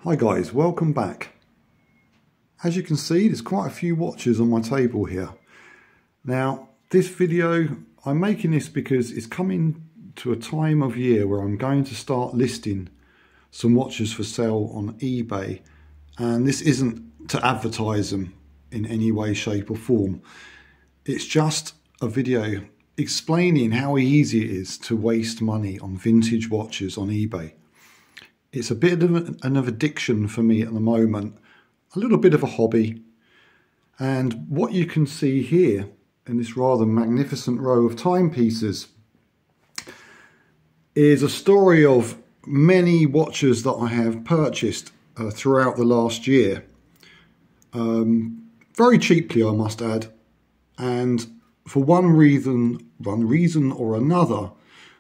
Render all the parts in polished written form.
Hi guys, welcome back. As you can see, there's quite a few watches on my table here. Now, this video, I'm making this because it's coming to a time of year where I'm going to start listing some watches for sale on eBay. And this isn't to advertise them in any way, shape or form. It's just a video explaining how easy it is to waste money on vintage watches on eBay. It's a bit of an addiction for me at the moment, a little bit of a hobby. And what you can see here in this rather magnificent row of timepieces is a story of many watches that I have purchased throughout the last year. Very cheaply, I must add. And for one reason or another,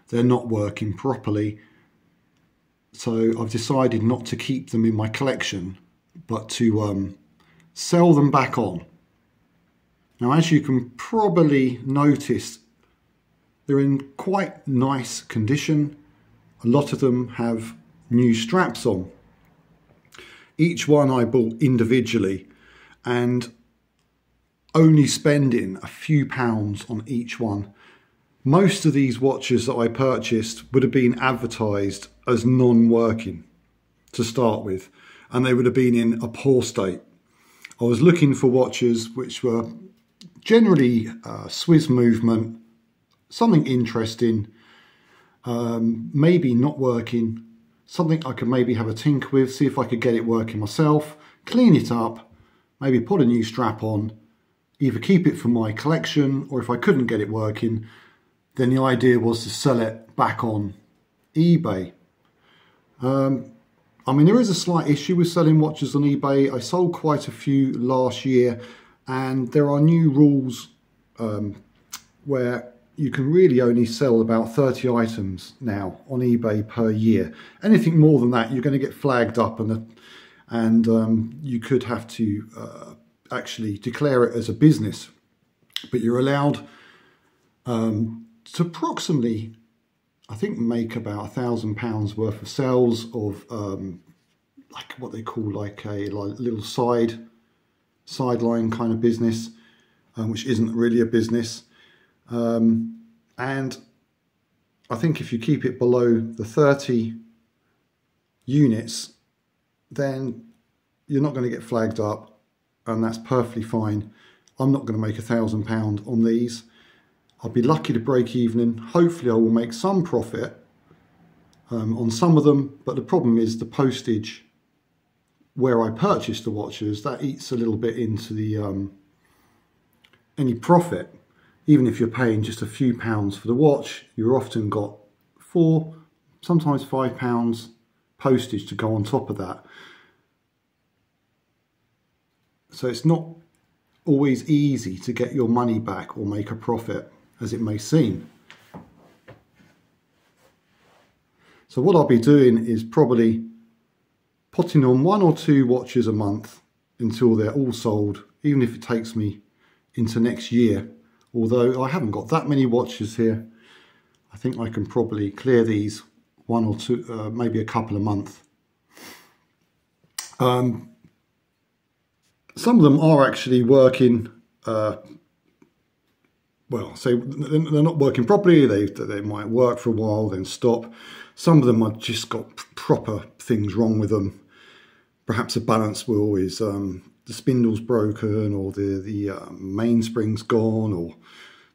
they're not working properly. So I've decided not to keep them in my collection, but to sell them back on. Now, as you can probably notice, they're in quite nice condition. A lot of them have new straps on. Each one I bought individually and only spending a few pounds on each one. Most of these watches that I purchased would have been advertised as non-working to start with, and they would have been in a poor state. I was looking for watches which were generally Swiss movement, something interesting, maybe not working, something I could maybe have a tinker with, see if I could get it working myself, clean it up, maybe put a new strap on, either keep it for my collection, or if I couldn't get it working, then the idea was to sell it back on eBay. I mean, there is a slight issue with selling watches on eBay. I sold quite a few last year, and there are new rules where you can really only sell about 30 items now on eBay per year. Anything more than that, you're going to get flagged up, and you could have to actually declare it as a business. But you're allowed to approximately, I think, make about £1,000 worth of sales of like what they call like a little sideline kind of business, which isn't really a business. And I think if you keep it below the 30 units, then you're not going to get flagged up, and that's perfectly fine. I'm not going to make £1,000 on these. I'll be lucky to break even. Hopefully I will make some profit on some of them, but the problem is the postage where I purchased the watches, that eats a little bit into the any profit. Even if you're paying just a few pounds for the watch, you've often got £4, sometimes £5 postage to go on top of that. So it's not always easy to get your money back or make a profit, as it may seem. So what I'll be doing is probably putting on 1 or 2 watches a month until they're all sold, even if it takes me into next year. Although I haven't got that many watches here, I think I can probably clear these 1 or 2, maybe a couple a month. Some of them are actually working, well, so they're not working properly. They might work for a while, then stop. Some of them have just got proper things wrong with them. Perhaps a balance wheel is the spindle's broken, or the mainspring's gone, or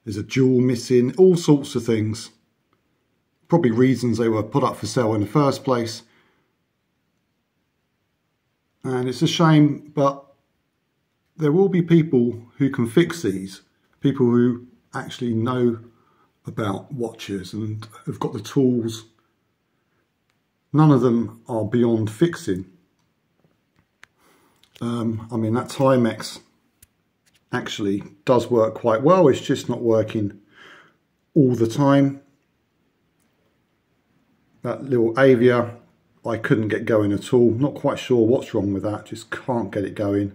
there's a jewel missing. All sorts of things. Probably reasons they were put up for sale in the first place. And it's a shame, but there will be people who can fix these. People who actually know about watches and have got the tools. None of them are beyond fixing. I mean, that Timex actually does work quite well. It's just not working all the time. That little Avia, I couldn't get going at all. Not quite sure what's wrong with that. Just can't get it going.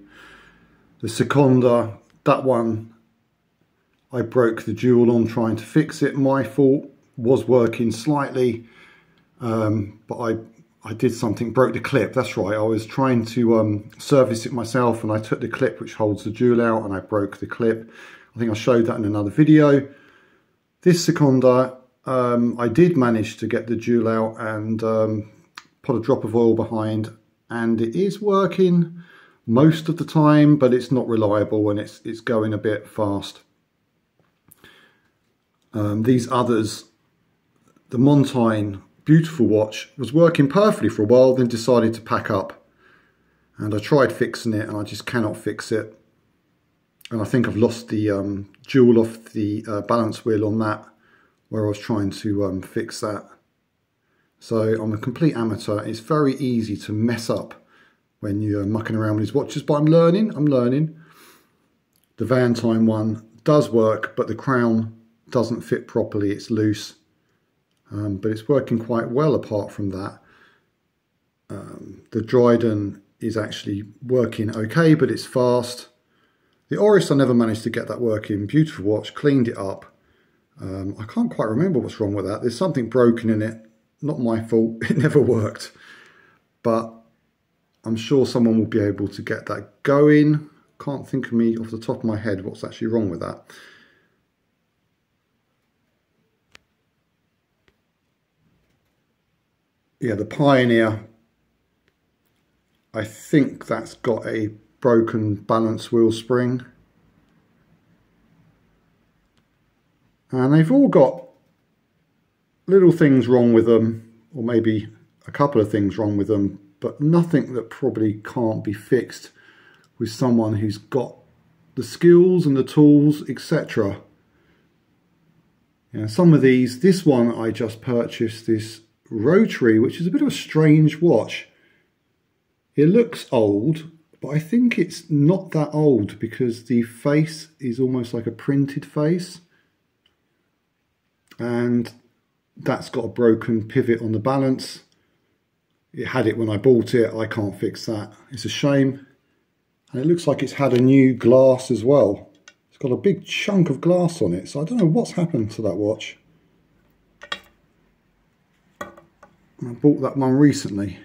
The Seconda, that one, I broke the jewel on trying to fix it. My fault. Was working slightly, but I did something, broke the clip. That's right, I was trying to service it myself, and I took the clip which holds the jewel out and I broke the clip. I think I showed that in another video. This seconda, I did manage to get the jewel out and put a drop of oil behind, and it is working most of the time, but it's not reliable and it's going a bit fast. These others, the Montaigne, beautiful watch, was working perfectly for a while, then decided to pack up. And I tried fixing it and I just cannot fix it. And I think I've lost the jewel off the balance wheel on that, where I was trying to fix that. So I'm a complete amateur. It's very easy to mess up when you're mucking around with these watches, but I'm learning. The Valentine one does work, but the crown doesn't fit properly, it's loose. But it's working quite well apart from that. The Dryden is actually working okay, but it's fast. The Oris, I never managed to get that working. Beautiful watch, cleaned it up. I can't quite remember what's wrong with that. There's something broken in it. Not my fault, it never worked. But I'm sure someone will be able to get that going. Can't think of me off the top of my head what's actually wrong with that. Yeah, the Pioneer, I think that's got a broken balance wheel spring. And they've all got little things wrong with them, or maybe a couple of things wrong with them, but nothing that probably can't be fixed with someone who's got the skills and the tools, etc. Yeah, some of these, this one I just purchased, this rotary, which is a bit of a strange watch. It looks old, but I think it's not that old because the face is almost like a printed face. And that's got a broken pivot on the balance. It had it when I bought it. I can't fix that. It's a shame. And it looks like it's had a new glass as well. It's got a big chunk of glass on it. So I don't know what's happened to that watch. I bought that one recently.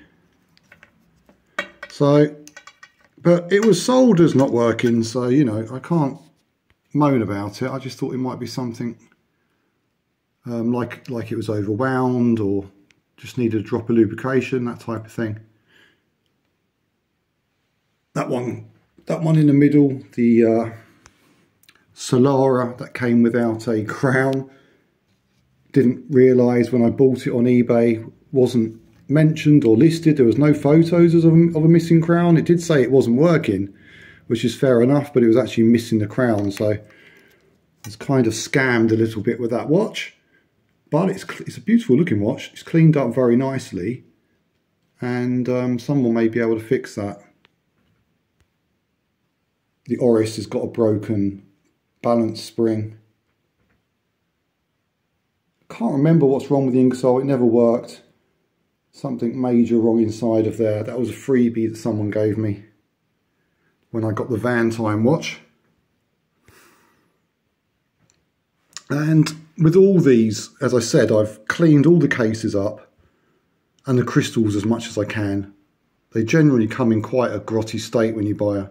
So, but it was sold as not working. So, you know, I can't moan about it. I just thought it might be something like it was overwound or just needed a drop of lubrication, that type of thing. That one in the middle, the Solara that came without a crown, didn't realise when I bought it on eBay, wasn't mentioned or listed. There was no photos of a missing crown. It did say it wasn't working, which is fair enough, but it was actually missing the crown. So I was kind of scammed a little bit with that watch. But it's a beautiful looking watch. It's cleaned up very nicely, and someone may be able to fix that. The Oris has got a broken balance spring. Can't remember what's wrong with the Ingersoll. It never worked. Something major wrong inside of there. That was a freebie that someone gave me when I got the Valentine watch. And with all these, as I said, I've cleaned all the cases up and the crystals as much as I can. They generally come in quite a grotty state when you buy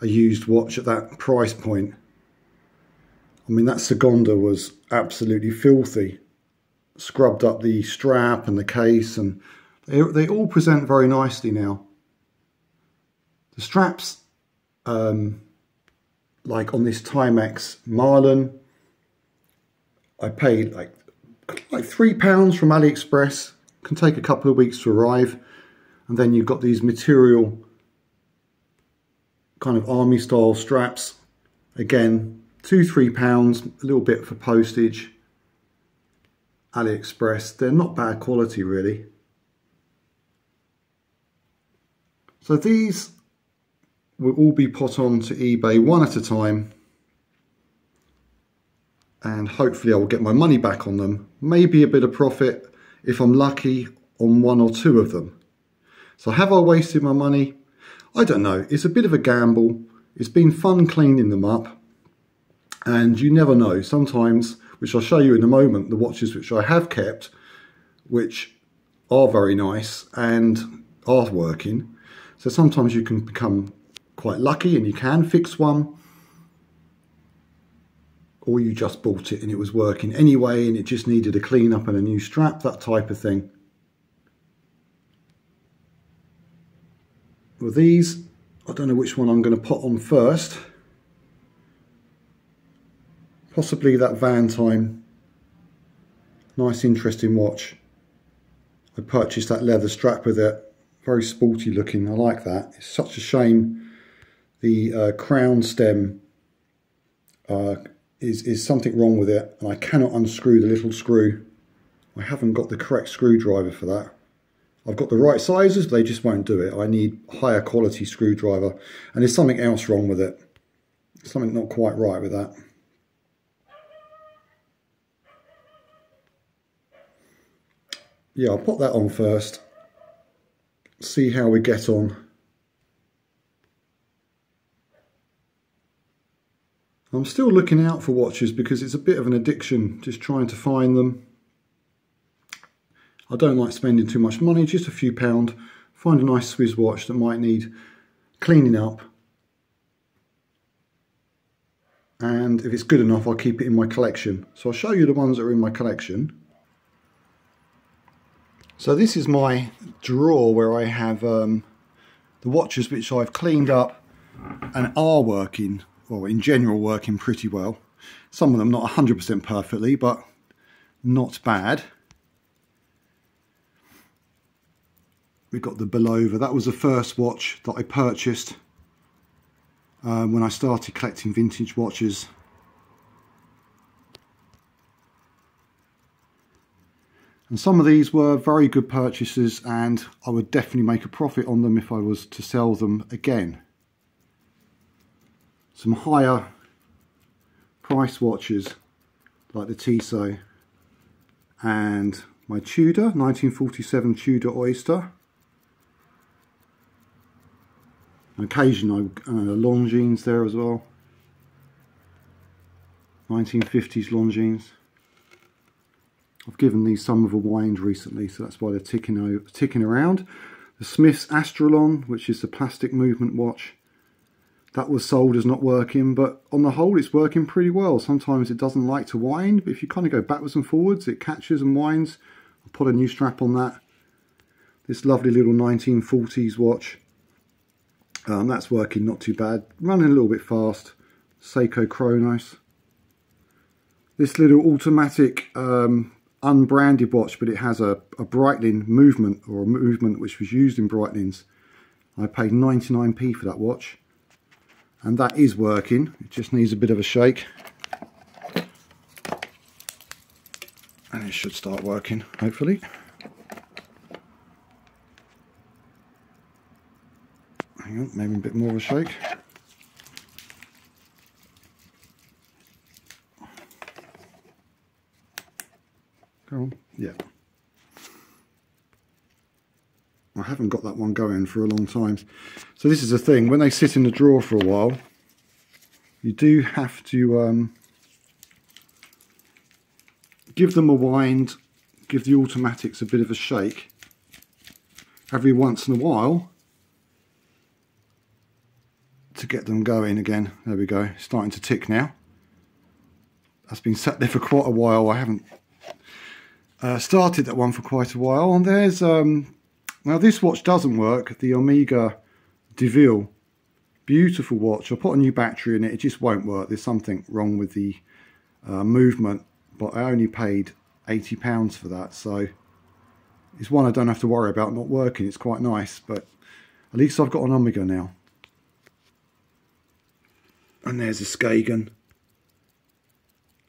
a used watch at that price point. I mean, that Seconda was absolutely filthy. Scrubbed up the strap and the case, and they all present very nicely now. The straps, like on this Timex Marlin, I paid like £3 from AliExpress. Can take a couple of weeks to arrive. And then you've got these material kind of army style straps. Again, £2–3, a little bit for postage. AliExpress. They're not bad quality really. So these will all be put onto eBay one at a time. And hopefully I will get my money back on them. Maybe a bit of profit if I'm lucky on one or two of them. So have I wasted my money? I don't know. It's a bit of a gamble. It's been fun cleaning them up. And you never know. Sometimes, which I'll show you in a moment, the watches which I have kept, which are very nice and are working. So sometimes you can become quite lucky and you can fix one, or you just bought it and it was working anyway and it just needed a clean up and a new strap, that type of thing. With these, I don't know which one I'm going to put on first. Possibly that Van Time. Nice interesting watch. I purchased that leather strap with it. Very sporty looking, I like that. It's such a shame the crown stem is something wrong with it, and I cannot unscrew the little screw. I haven't got the correct screwdriver for that. I've got the right sizes, but they just won't do it. I need higher quality screwdriver, and there's something else wrong with it. Something not quite right with that. Yeah, I'll put that on first. See how we get on. I'm still looking out for watches because it's a bit of an addiction, just trying to find them. I don't like spending too much money, just a few pounds. Find a nice Swiss watch that might need cleaning up. And if it's good enough, I'll keep it in my collection. So I'll show you the ones that are in my collection. So this is my drawer where I have the watches which I've cleaned up and are working, well, in general working pretty well. Some of them not 100% perfectly, but not bad. We've got the Belova. That was the first watch that I purchased when I started collecting vintage watches. And some of these were very good purchases, and I would definitely make a profit on them if I was to sell them again. Some higher price watches like the Tissot and my Tudor, 1947 Tudor Oyster. On occasion Longines there as well. 1950s Longines. I've given these some of a wind recently, so that's why they're ticking around. The Smith's Astrolon, which is the plastic movement watch. That was sold as not working, but on the whole it's working pretty well. Sometimes it doesn't like to wind, but if you kind of go backwards and forwards, it catches and winds. I'll put a new strap on that. This lovely little 1940s watch. That's working not too bad. Running a little bit fast. Seiko Chronos. This little automatic unbranded watch, but it has a Breitling movement, or a movement which was used in Breitlings. I paid 99p for that watch, and that is working. It just needs a bit of a shake, and it should start working, hopefully. Hang on, maybe a bit more of a shake. Go on. Yeah. I haven't got that one going for a long time. So this is the thing, when they sit in the drawer for a while, you do have to give them a wind, give the automatics a bit of a shake every once in a while to get them going again. There we go, starting to tick now. That's been sat there for quite a while. I haven't started that one for quite a while. And there's now this watch doesn't work, the Omega DeVille, beautiful watch. I put a new battery in it, it just won't work. There's something wrong with the movement, but I only paid £80 for that, so it's one I don't have to worry about not working. It's quite nice, but at least I've got an Omega now. And there's a Skagen.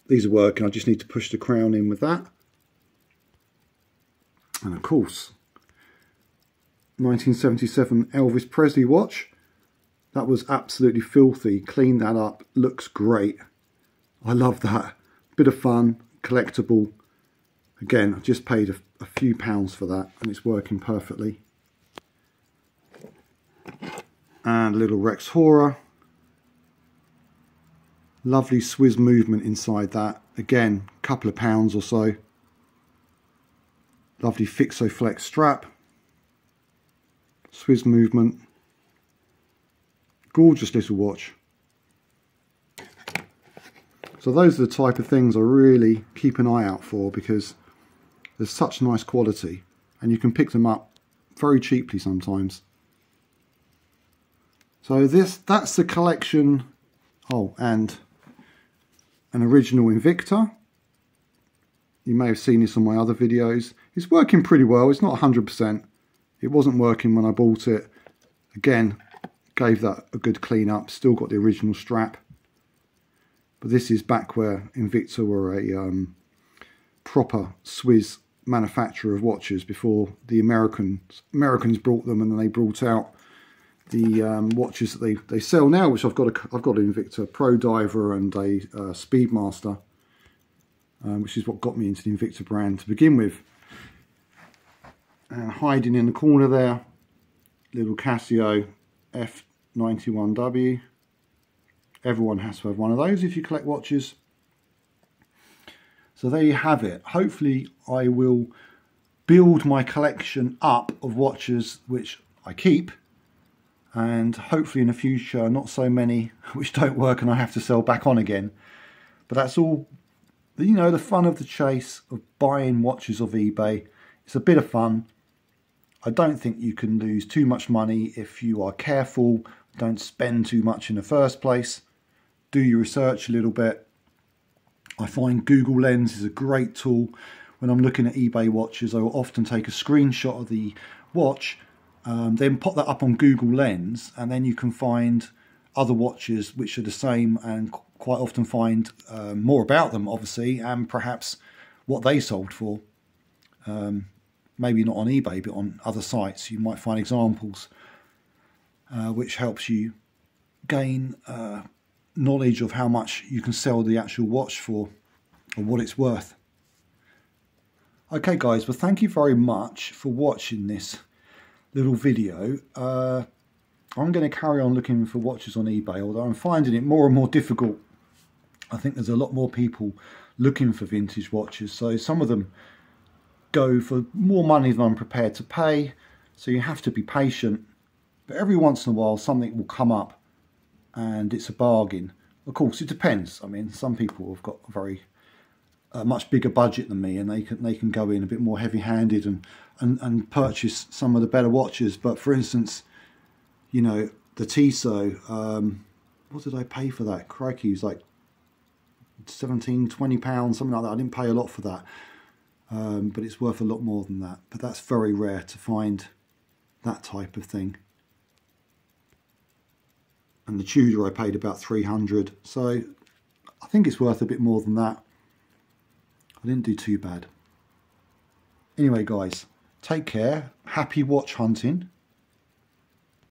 These are working, I just need to push the crown in with that. And of course, 1977 Elvis Presley watch. That was absolutely filthy. Cleaned that up, looks great. I love that. Bit of fun, collectible. Again, I just paid a few pounds for that, and it's working perfectly. And a little Rex Hora. Lovely Swiss movement inside that. Again, a couple of pounds or so. Lovely Fixoflex strap. Swiss movement. Gorgeous little watch. So those are the type of things I really keep an eye out for, because there's such nice quality and you can pick them up very cheaply sometimes. So that's the collection. Oh, and an original Invicta. You may have seen this on my other videos. It's working pretty well. It's not 100%. It wasn't working when I bought it. Again, gave that a good clean up. Still got the original strap. But this is back where Invicta were a proper Swiss manufacturer of watches, before the Americans brought them, and then they brought out the watches that they sell now, which I've got an Invicta Pro Diver and a Speedmaster, which is what got me into the Invicta brand to begin with. And hiding in the corner there, little Casio F91W. Everyone has to have one of those if you collect watches. So there you have it. Hopefully I will build my collection up of watches which I keep, and hopefully in the future not so many which don't work and I have to sell back on again. But that's all, you know, the fun of the chase of buying watches off eBay. It's a bit of fun. I don't think you can lose too much money if you are careful, don't spend too much in the first place. Do your research a little bit. I find Google Lens is a great tool. When I'm looking at eBay watches, I will often take a screenshot of the watch, then pop that up on Google Lens, and then you can find other watches which are the same, and quite often find more about them, obviously, and perhaps what they sold for. Maybe not on eBay, but on other sites you might find examples, which helps you gain knowledge of how much you can sell the actual watch for, or what it's worth. Okay guys, well thank you very much for watching this little video. I'm going to carry on looking for watches on eBay, although I'm finding it more and more difficult. I think there's a lot more people looking for vintage watches, so some of them go for more money than I'm prepared to pay, so you have to be patient. But every once in a while something will come up and it's a bargain. Of course it depends. I mean, some people have got a very much bigger budget than me, and they can go in a bit more heavy-handed and purchase some of the better watches. But for instance, you know, the Tissot, what did I pay for that? Crikey, it was like £17–20, something like that. I didn't pay a lot for that, but it's worth a lot more than that. But that's very rare to find that type of thing. And the Tudor I paid about 300, so I think it's worth a bit more than that. I didn't do too bad. Anyway guys, take care, happy watch hunting,